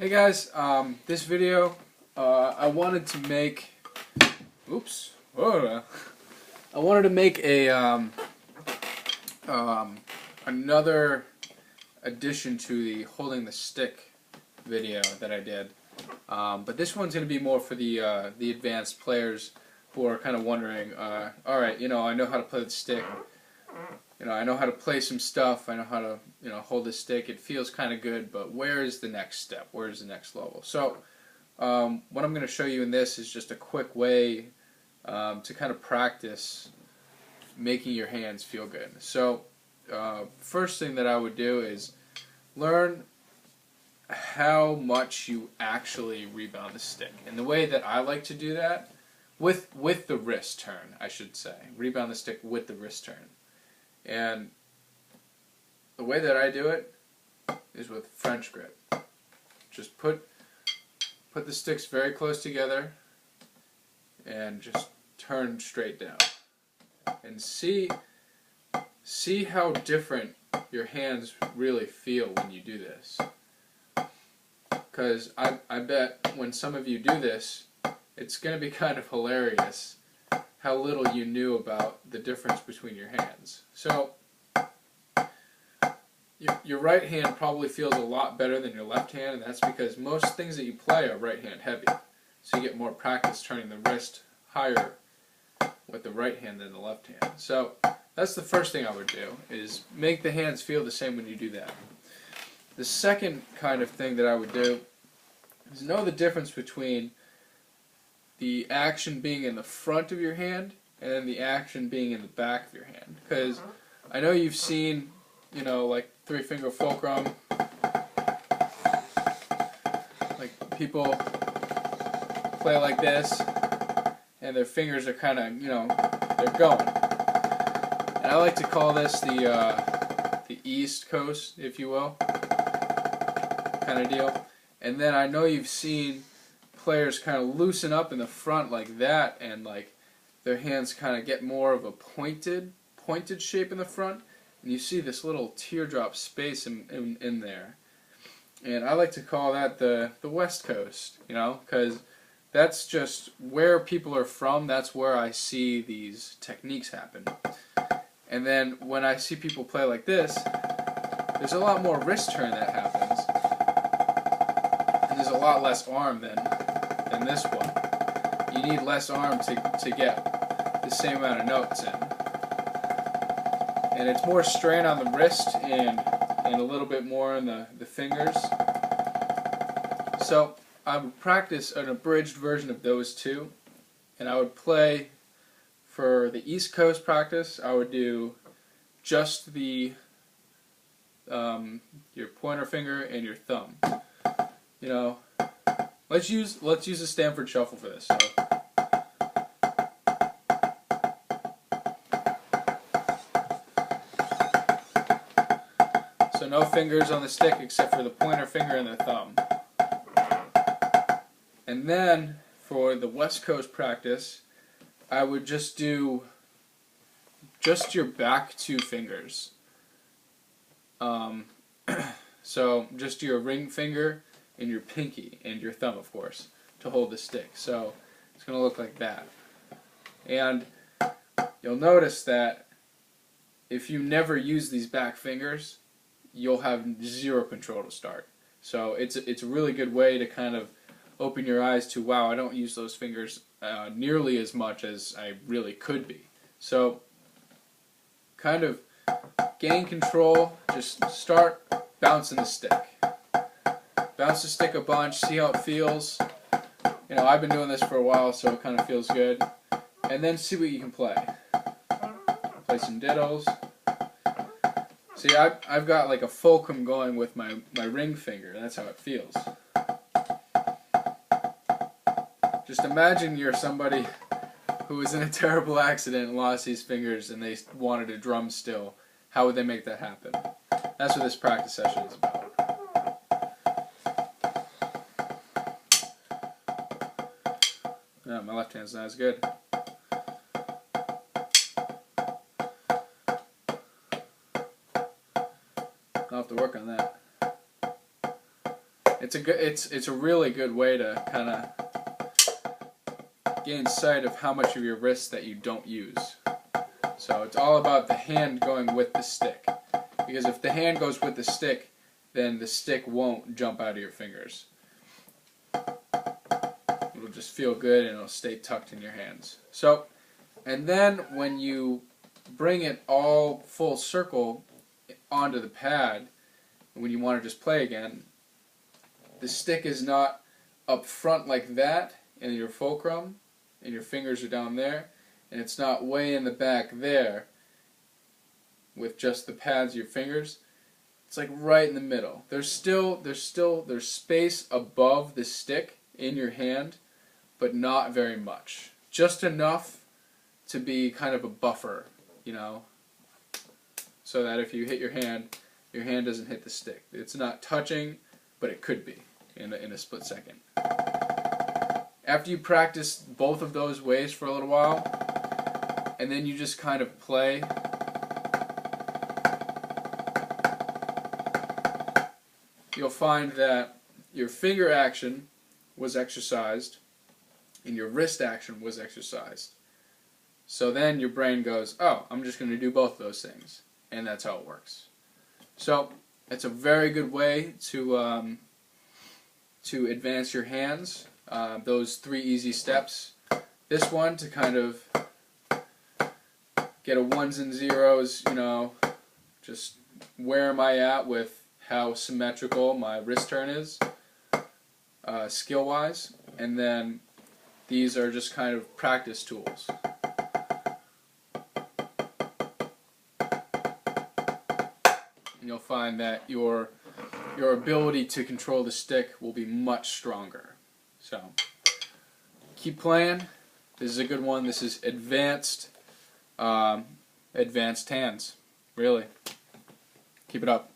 Hey guys, this video I wanted to make. Oops. Whoa. I wanted to make a another addition to the holding the stick video that I did, but this one's going to be more for the advanced players who are kind of wondering. All right, I know how to play the stick. I know how to play some stuff. I know how to, hold the stick. It feels kind of good, but where is the next step? Where is the next level? So, what I'm going to show you in this is just a quick way to kind of practice making your hands feel good. So, first thing that I would do is learn how much you actually rebound the stick. And the way that I like to do that, with the wrist turn, I should say. Rebound the stick with the wrist turn. And the way that I do it is with French grip. Just put the sticks very close together and just turn straight down. And see how different your hands really feel when you do this. Because I bet when some of you do this, it's going to be kind of hilarious how little you knew about the difference between your hands. So, your right hand probably feels a lot better than your left hand, and that's because most things that you play are right hand heavy. So you get more practice turning the wrist higher with the right hand than the left hand. So that's the first thing I would do, is make the hands feel the same when you do that. The second kind of thing that I would do is know the difference between the action being in the front of your hand and then the action being in the back of your hand. Because I know you've seen, like three-finger fulcrum, like people play like this, and their fingers are kind of, they're going. And I like to call this the East Coast, if you will, kind of deal. And then I know you've seen players kind of loosen up in the front like that, and like their hands kind of get more of a pointed shape in the front, and you see this little teardrop space in there. And I like to call that the West Coast, because that's just where people are from. That's where I see these techniques happen. And then when I see people play like this, there's a lot more wrist turn that happens, and there's a lot less arm than this one. You need less arm to get the same amount of notes in. And it's more strain on the wrist and a little bit more on the fingers. So I would practice an abridged version of those two, and I would play for the East Coast practice. I would do just the your pointer finger and your thumb. Let's use a Stanford shuffle for this. So no fingers on the stick except for the pointer finger and the thumb. And then for the West Coast practice, I would just do your back two fingers. So just your ring finger and your pinky and your thumb, of course, to hold the stick. So it's going to look like that. And you'll notice that if you never use these back fingers, you'll have zero control to start. So it's a really good way to kind of open your eyes to, wow, I don't use those fingers nearly as much as I really could be. So kind of gain control, just start bouncing the stick. Bounce the stick a bunch, see how it feels. I've been doing this for a while, so it kind of feels good. And then see what you can play. Play some dittos. See, I've got like a fulcrum going with my ring finger. That's how it feels. Just imagine you're somebody who was in a terrible accident and lost these fingers and they wanted to drum still. How would they make that happen? That's what this practice session is about. No, my left hand's not as good. I'll have to work on that. it's a really good way to kind of gain sight of how much of your wrist that you don't use. So it's all about the hand going with the stick, because if the hand goes with the stick, then the stick won't jump out of your fingers. It'll just feel good and it'll stay tucked in your hands. So, and then when you bring it all full circle onto the pad, when you want to just play again, the stick is not up front like that in your fulcrum, and your fingers are down there, and it's not way in the back there with just the pads of your fingers. It's like right in the middle. There's space above the stick in your hand, but not very much. Just enough to be kind of a buffer, you know, so that if you hit your hand doesn't hit the stick. It's not touching, but it could be in a split second. After you practice both of those ways for a little while, and then you just kind of play, you'll find that your finger action was exercised and your wrist action was exercised. So then your brain goes, oh, I'm just going to do both of those things. And that's how it works. So it's a very good way to advance your hands. Those 3 easy steps. This one to kind of get a ones and zeros, you know, just where am I at with how symmetrical my wrist turn is, skill-wise. And then these are just kind of practice tools. And you'll find that your ability to control the stick will be much stronger. So, keep playing. This is a good one. This is advanced hands. Really. Keep it up.